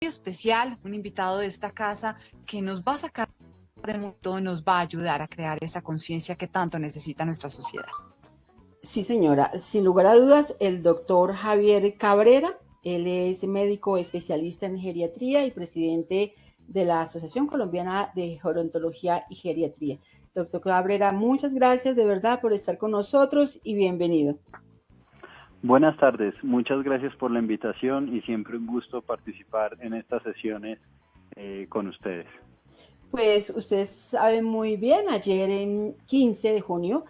especial, un invitado de esta casa que nos va a sacar de mundo, nos va a ayudar a crear esa conciencia que tanto necesita nuestra sociedad. Sí, señora. Sin lugar a dudas, el doctor Javier Cabrera, él es médico especialista en geriatría y presidente de la Asociación Colombiana de Gerontología y Geriatría. Doctor Cabrera, muchas gracias de verdad por estar con nosotros y bienvenido. Buenas tardes, muchas gracias por la invitación y siempre un gusto participar en estas sesiones con ustedes. Pues ustedes saben muy bien, ayer en 15 de junio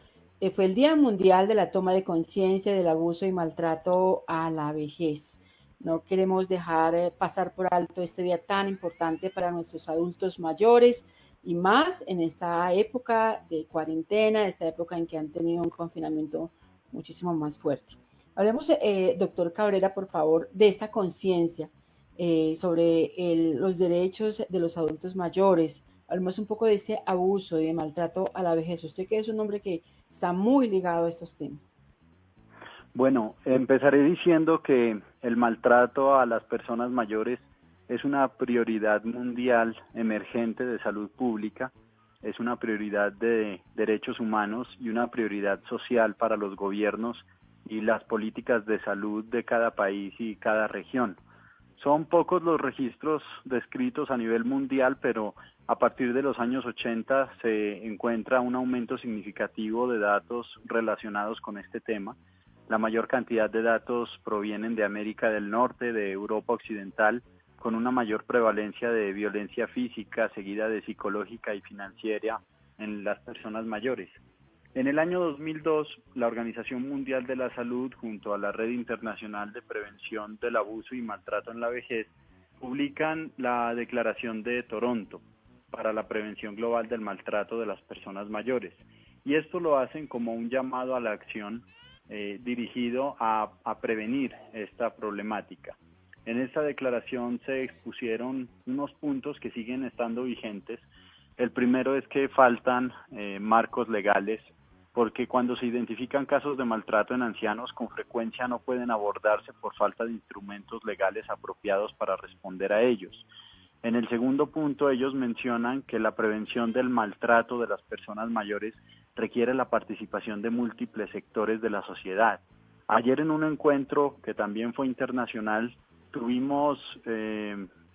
fue el Día Mundial de la Toma de Conciencia del Abuso y Maltrato a la Vejez. No queremos dejar pasar por alto este día tan importante para nuestros adultos mayores y más en esta época de cuarentena, esta época en que han tenido un confinamiento muchísimo más fuerte. Hablemos, doctor Cabrera, por favor, de esta conciencia sobre los derechos de los adultos mayores. Hablemos un poco de este abuso y de maltrato a la vejez. Usted que es un hombre que está muy ligado a estos temas. Bueno, empezaré diciendo que el maltrato a las personas mayores es una prioridad mundial emergente de salud pública, es una prioridad de derechos humanos y una prioridad social para los gobiernos y las políticas de salud de cada país y cada región. Son pocos los registros descritos a nivel mundial, pero a partir de los años 80 se encuentra un aumento significativo de datos relacionados con este tema. La mayor cantidad de datos provienen de América del Norte, de Europa Occidental, con una mayor prevalencia de violencia física, seguida de psicológica y financiera en las personas mayores. En el año 2002, la Organización Mundial de la Salud, junto a la Red Internacional de Prevención del Abuso y Maltrato en la Vejez, publican la Declaración de Toronto para la prevención global del maltrato de las personas mayores. Y esto lo hacen como un llamado a la acción dirigido a prevenir esta problemática. En esta declaración se expusieron unos puntos que siguen estando vigentes. El primero es que faltan marcos legales, porque cuando se identifican casos de maltrato en ancianos, con frecuencia no pueden abordarse por falta de instrumentos legales apropiados para responder a ellos. En el segundo punto, ellos mencionan que la prevención del maltrato de las personas mayores requiere la participación de múltiples sectores de la sociedad. Ayer en un encuentro que también fue internacional,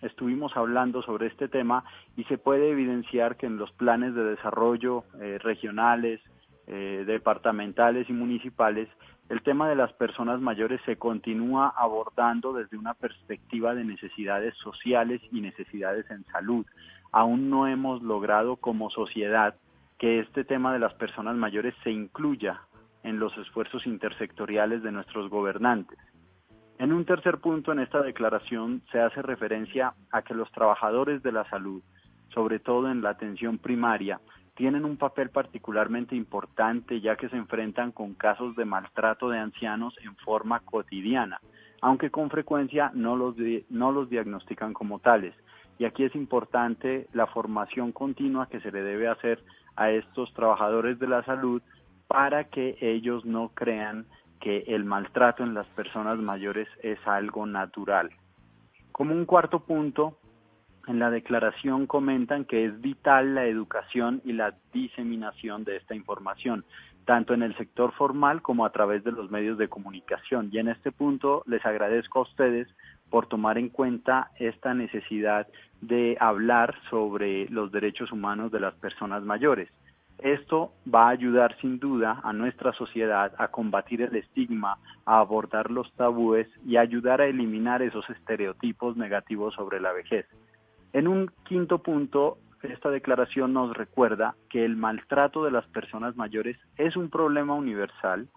estuvimos hablando sobre este tema y se puede evidenciar que en los planes de desarrollo regionales, departamentales y municipales, el tema de las personas mayores se continúa abordando desde una perspectiva de necesidades sociales y necesidades en salud. Aún no hemos logrado como sociedad que este tema de las personas mayores se incluya en los esfuerzos intersectoriales de nuestros gobernantes. En un tercer punto en esta declaración se hace referencia a que los trabajadores de la salud, sobre todo en la atención primaria, tienen un papel particularmente importante ya que se enfrentan con casos de maltrato de ancianos en forma cotidiana, aunque con frecuencia no los diagnostican como tales. Y aquí es importante la formación continua que se le debe hacer a estos trabajadores de la salud para que ellos no crean que el maltrato en las personas mayores es algo natural. Como un cuarto punto, en la declaración comentan que es vital la educación y la diseminación de esta información, tanto en el sector formal como a través de los medios de comunicación. Y en este punto les agradezco a ustedes por tomar en cuenta esta necesidad de hablar sobre los derechos humanos de las personas mayores. Esto va a ayudar sin duda a nuestra sociedad a combatir el estigma, a abordar los tabúes y a ayudar a eliminar esos estereotipos negativos sobre la vejez. En un quinto punto, esta declaración nos recuerda que el maltrato de las personas mayores es un problema universal.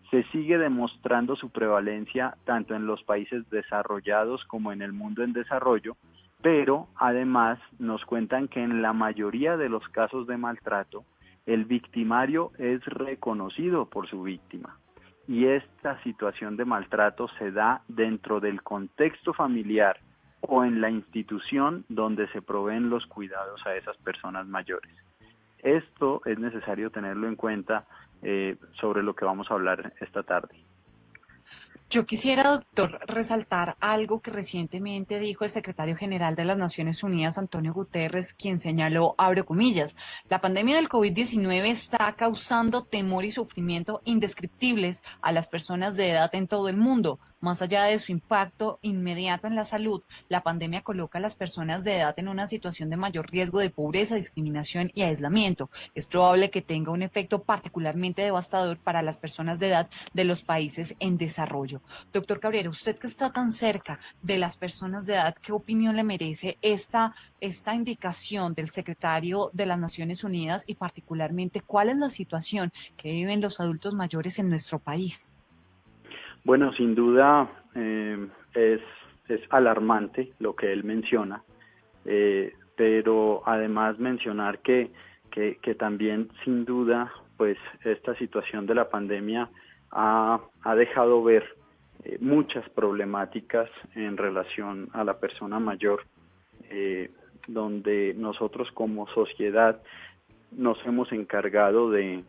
Se sigue demostrando su prevalencia tanto en los países desarrollados como en el mundo en desarrollo, pero además nos cuentan que en la mayoría de los casos de maltrato, el victimario es reconocido por su víctima. Y esta situación de maltrato se da dentro del contexto familiar o en la institución donde se proveen los cuidados a esas personas mayores. Esto es necesario tenerlo en cuenta sobre lo que vamos a hablar esta tarde. Yo quisiera, doctor, resaltar algo que recientemente dijo el secretario general de las Naciones Unidas, Antonio Guterres, quien señaló, abro comillas, la pandemia del COVID-19 está causando temor y sufrimiento indescriptibles a las personas de edad en todo el mundo. Más allá de su impacto inmediato en la salud, la pandemia coloca a las personas de edad en una situación de mayor riesgo de pobreza, discriminación y aislamiento. Es probable que tenga un efecto particularmente devastador para las personas de edad de los países en desarrollo. Doctor Cabrera, usted que está tan cerca de las personas de edad, ¿qué opinión le merece esta indicación del secretario de las Naciones Unidas y particularmente cuál es la situación que viven los adultos mayores en nuestro país? Bueno, sin duda es alarmante lo que él menciona, pero además mencionar que también sin duda pues esta situación de la pandemia ha dejado ver muchas problemáticas en relación a la persona mayor, donde nosotros como sociedad nos hemos encargado de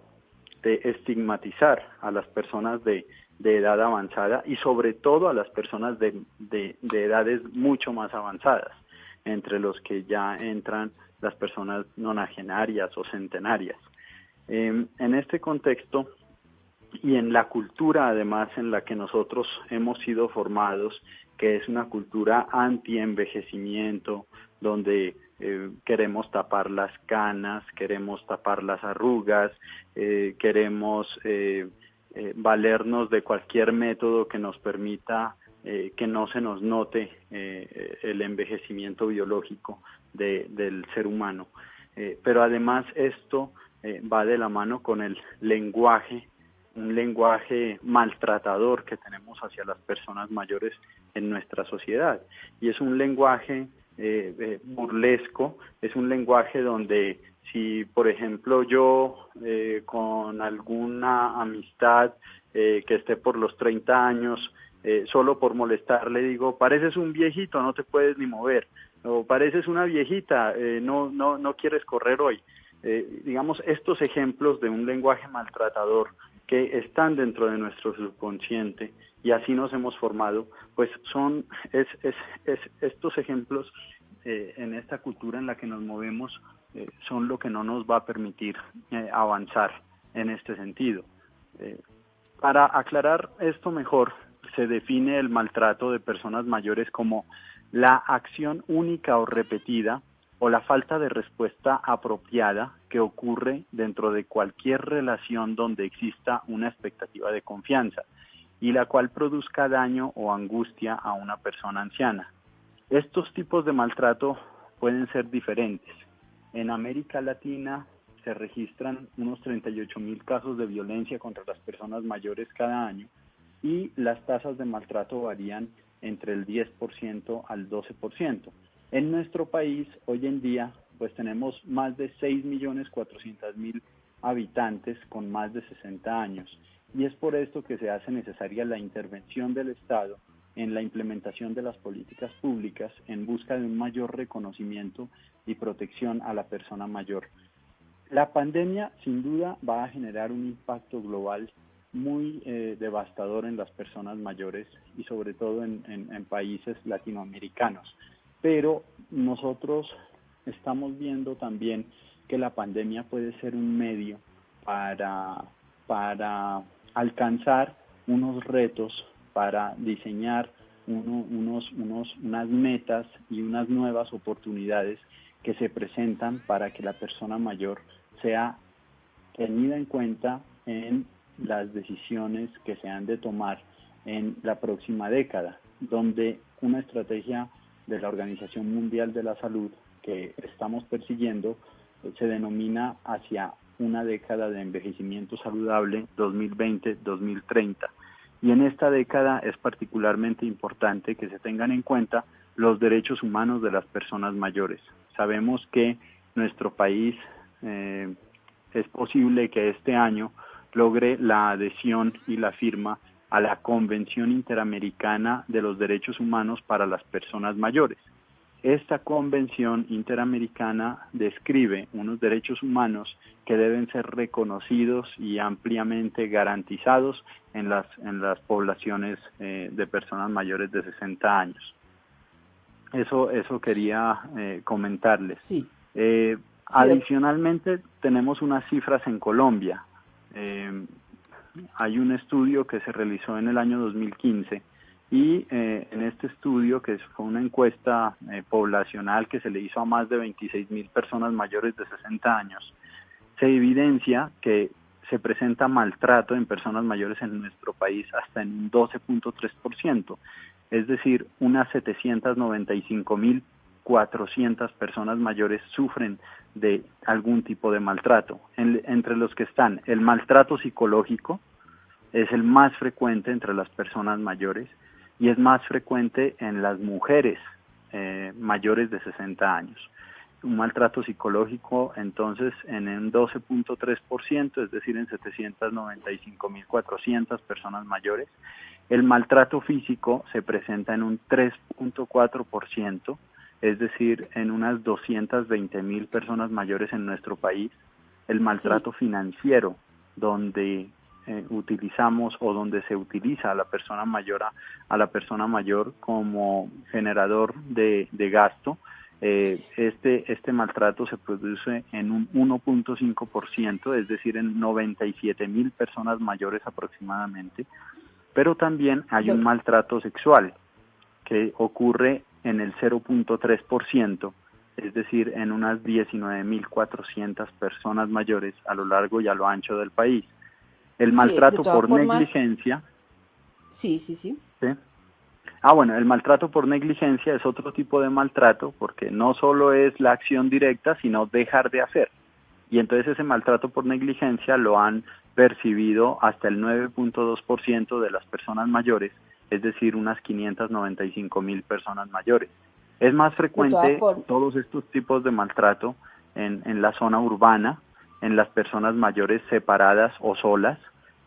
estigmatizar a las personas de edad avanzada y sobre todo a las personas de edades mucho más avanzadas, entre los que ya entran las personas nonagenarias o centenarias. En este contexto y en la cultura además en la que nosotros hemos sido formados, que es una cultura anti-envejecimiento, donde queremos tapar las canas, queremos tapar las arrugas, queremos valernos de cualquier método que nos permita que no se nos note el envejecimiento biológico del ser humano. Pero además esto va de la mano con el lenguaje, un lenguaje maltratador que tenemos hacia las personas mayores en nuestra sociedad. Y es un lenguaje burlesco, es un lenguaje donde si, por ejemplo, yo con alguna amistad que esté por los 30 años, solo por molestar le digo, pareces un viejito, no te puedes ni mover, o pareces una viejita, no quieres correr hoy. Digamos, estos ejemplos de un lenguaje maltratador que están dentro de nuestro subconsciente y así nos hemos formado, pues son estos ejemplos en esta cultura en la que nos movemos son lo que no nos va a permitir avanzar en este sentido. Para aclarar esto mejor, se define el maltrato de personas mayores como la acción única o repetida o la falta de respuesta apropiada que ocurre dentro de cualquier relación donde exista una expectativa de confianza y la cual produzca daño o angustia a una persona anciana. Estos tipos de maltrato pueden ser diferentes. En América Latina se registran unos 38.000 casos de violencia contra las personas mayores cada año y las tasas de maltrato varían entre el 10% al 12%. En nuestro país, hoy en día, pues tenemos más de 6.400.000 habitantes con más de 60 años. Y es por esto que se hace necesaria la intervención del Estado en la implementación de las políticas públicas en busca de un mayor reconocimiento y protección a la persona mayor. La pandemia, sin duda, va a generar un impacto global muy devastador en las personas mayores y sobre todo en países latinoamericanos. Pero nosotros estamos viendo también que la pandemia puede ser un medio para alcanzar unos retos, para diseñar unas metas y unas nuevas oportunidades que se presentan para que la persona mayor sea tenida en cuenta en las decisiones que se han de tomar en la próxima década, donde una estrategia de la Organización Mundial de la Salud que estamos persiguiendo se denomina hacia una década de envejecimiento saludable 2020-2030. Y en esta década es particularmente importante que se tengan en cuenta los derechos humanos de las personas mayores. Sabemos que nuestro país es posible que este año logre la adhesión y la firma a la Convención Interamericana de los Derechos Humanos para las Personas Mayores. esta convención interamericana describe unos derechos humanos que deben ser reconocidos y ampliamente garantizados en las poblaciones de personas mayores de 60 años. Eso quería comentarles. Sí. Adicionalmente, tenemos unas cifras en Colombia. Hay un estudio que se realizó en el año 2015 y en este estudio, que fue una encuesta poblacional que se le hizo a más de 26.000 personas mayores de 60 años, se evidencia que se presenta maltrato en personas mayores en nuestro país hasta en un 12.3%, es decir, unas 795.400 personas mayores sufren de algún tipo de maltrato, entre los que están el maltrato psicológico, es el más frecuente entre las personas mayores y es más frecuente en las mujeres mayores de 60 años. Un maltrato psicológico, entonces, en un 12.3%, es decir, en 795.400 personas mayores. El maltrato físico se presenta en un 3.4%, es decir, en unas 220.000 personas mayores en nuestro país. El maltrato financiero, donde utilizamos o donde se utiliza a la persona mayor como generador de gasto. Este maltrato se produce en un 1.5%, es decir, en 97.000 personas mayores aproximadamente, pero también hay un maltrato sexual que ocurre en el 0.3%, es decir, en unas 19.400 personas mayores a lo largo y a lo ancho del país. El maltrato por negligencia. Sí. ¿Sí? Bueno, el maltrato por negligencia es otro tipo de maltrato porque no solo es la acción directa, sino dejar de hacer. Y entonces ese maltrato por negligencia lo han percibido hasta el 9.2% de las personas mayores, es decir, unas 595.000 personas mayores. Es más frecuente todos estos tipos de maltrato en la zona urbana, en las personas mayores separadas o solas,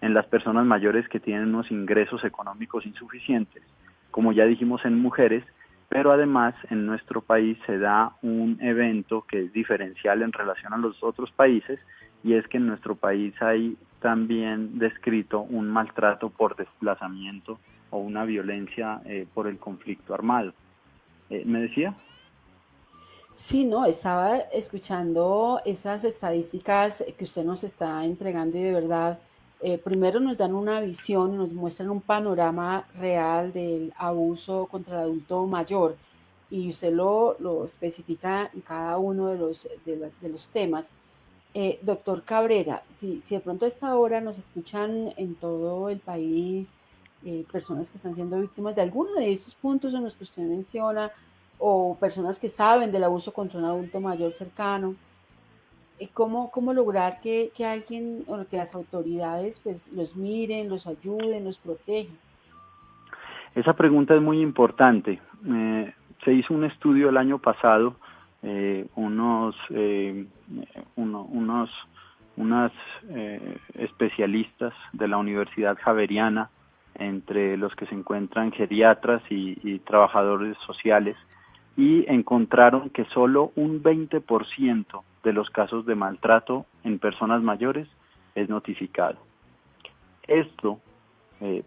en las personas mayores que tienen unos ingresos económicos insuficientes, como ya dijimos en mujeres, pero además en nuestro país se da un evento que es diferencial en relación a los otros países, y es que en nuestro país hay también descrito un maltrato por desplazamiento o una violencia por el conflicto armado. ¿Me decía? Sí, no, estaba escuchando esas estadísticas que usted nos está entregando y de verdad, primero nos dan una visión, nos muestran un panorama real del abuso contra el adulto mayor y usted lo especifica en cada uno de los temas. Doctor Cabrera, si de pronto a esta hora nos escuchan en todo el país personas que están siendo víctimas de alguno de esos puntos en los que usted menciona, o personas que saben del abuso contra un adulto mayor cercano, ¿cómo lograr que alguien o que las autoridades pues los miren, los ayuden, los protejan? Esa pregunta es muy importante. Se hizo un estudio el año pasado, unos especialistas de la Universidad Javeriana, entre los que se encuentran geriatras y trabajadores sociales, y encontraron que solo un 20% de los casos de maltrato en personas mayores es notificado. Esto,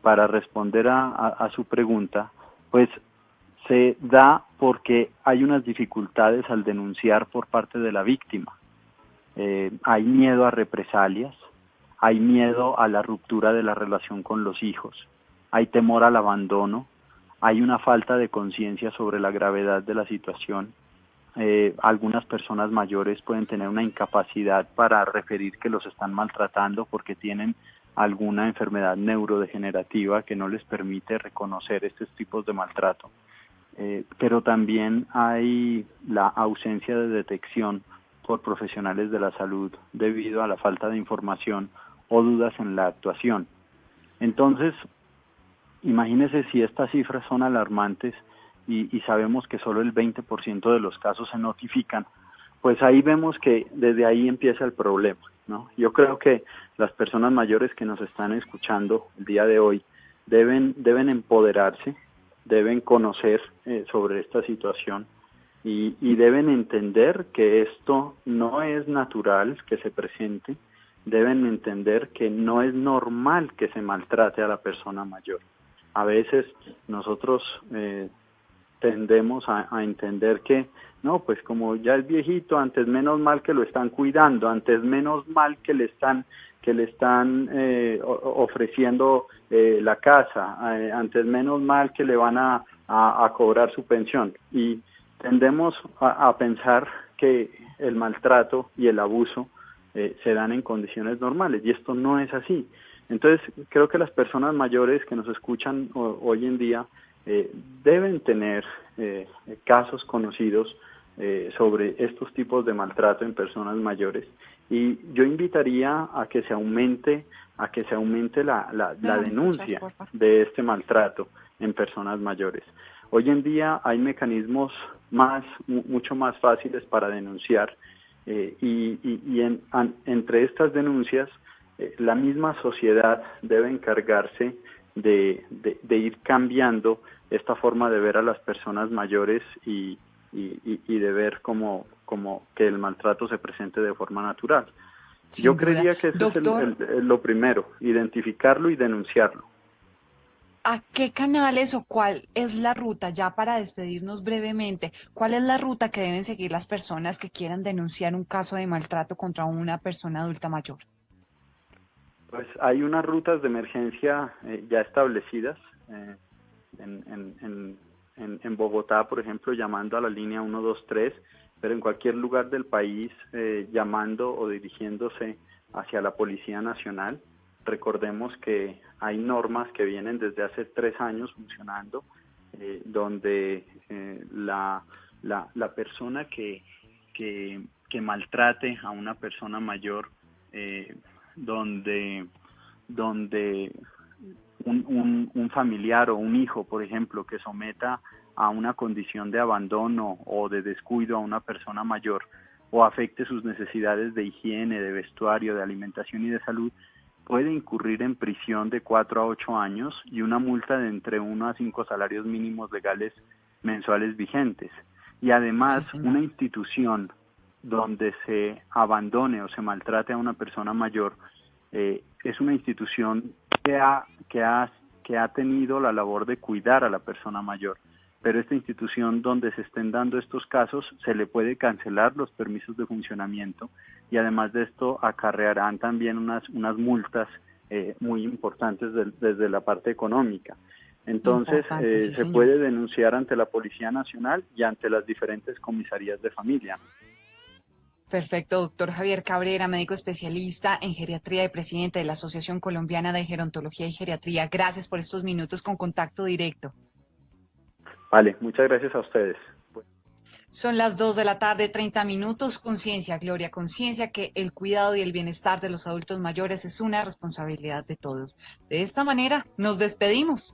para responder a su pregunta, pues se da porque hay unas dificultades al denunciar por parte de la víctima. Hay miedo a represalias, hay miedo a la ruptura de la relación con los hijos, hay temor al abandono, hay una falta de conciencia sobre la gravedad de la situación. Algunas personas mayores pueden tener una incapacidad para referir que los están maltratando porque tienen alguna enfermedad neurodegenerativa que no les permite reconocer estos tipos de maltrato. Pero también hay la ausencia de detección por profesionales de la salud debido a la falta de información o dudas en la actuación. Entonces, imagínese si estas cifras son alarmantes y sabemos que solo el 20% de los casos se notifican, pues ahí vemos que desde ahí empieza el problema, ¿no? Yo creo que las personas mayores que nos están escuchando el día de hoy deben empoderarse, deben conocer sobre esta situación y deben entender que esto no es natural que se presente, deben entender que no es normal que se maltrate a la persona mayor. A veces nosotros tendemos a entender que, no, pues como ya es viejito, antes menos mal que lo están cuidando, antes menos mal que le están ofreciendo la casa, antes menos mal que le van a cobrar su pensión. Y tendemos a pensar que el maltrato y el abuso se dan en condiciones normales, y esto no es así. Entonces, creo que las personas mayores que nos escuchan hoy en día deben tener casos conocidos sobre estos tipos de maltrato en personas mayores, y yo invitaría a que se aumente la denuncia de este maltrato en personas mayores. Hoy en día hay mecanismos mucho más fáciles para denunciar, entre estas denuncias la misma sociedad debe encargarse de ir cambiando esta forma de ver a las personas mayores y de ver como que el maltrato se presente de forma natural. Sin Yo duda. creería que eso Doctor, es lo primero, identificarlo y denunciarlo. ¿a qué canales o cuál es la ruta, ya para despedirnos brevemente, cuál es la ruta que deben seguir las personas que quieran denunciar un caso de maltrato contra una persona adulta mayor? Pues hay unas rutas de emergencia ya establecidas en Bogotá, por ejemplo, llamando a la línea 123, pero en cualquier lugar del país llamando o dirigiéndose hacia la Policía Nacional. Recordemos que hay normas que vienen desde hace 3 años funcionando, donde la persona que maltrate a una persona mayor, donde un familiar o un hijo, por ejemplo, que someta a una condición de abandono o de descuido a una persona mayor, o afecte sus necesidades de higiene, de vestuario, de alimentación y de salud, puede incurrir en prisión de 4 a 8 años y una multa de entre 1 a 5 salarios mínimos legales mensuales vigentes. Y además, Sí, señor. una institución donde se abandone o se maltrate a una persona mayor es una institución que ha tenido la labor de cuidar a la persona mayor, pero esta institución donde se estén dando estos casos se le puede cancelar los permisos de funcionamiento, y además de esto acarrearán también unas multas muy importantes desde la parte económica. Entonces Importante, sí, se señor. puede denunciar ante la Policía Nacional y ante las diferentes comisarías de familia. Perfecto, doctor Javier Cabrera, médico especialista en geriatría y presidente de la Asociación Colombiana de Gerontología y Geriatría. Gracias por estos minutos con contacto directo. Vale, muchas gracias a ustedes. Son las 2 de la tarde, 30 minutos. Conciencia, Gloria, conciencia que el cuidado y el bienestar de los adultos mayores es una responsabilidad de todos. De esta manera, nos despedimos.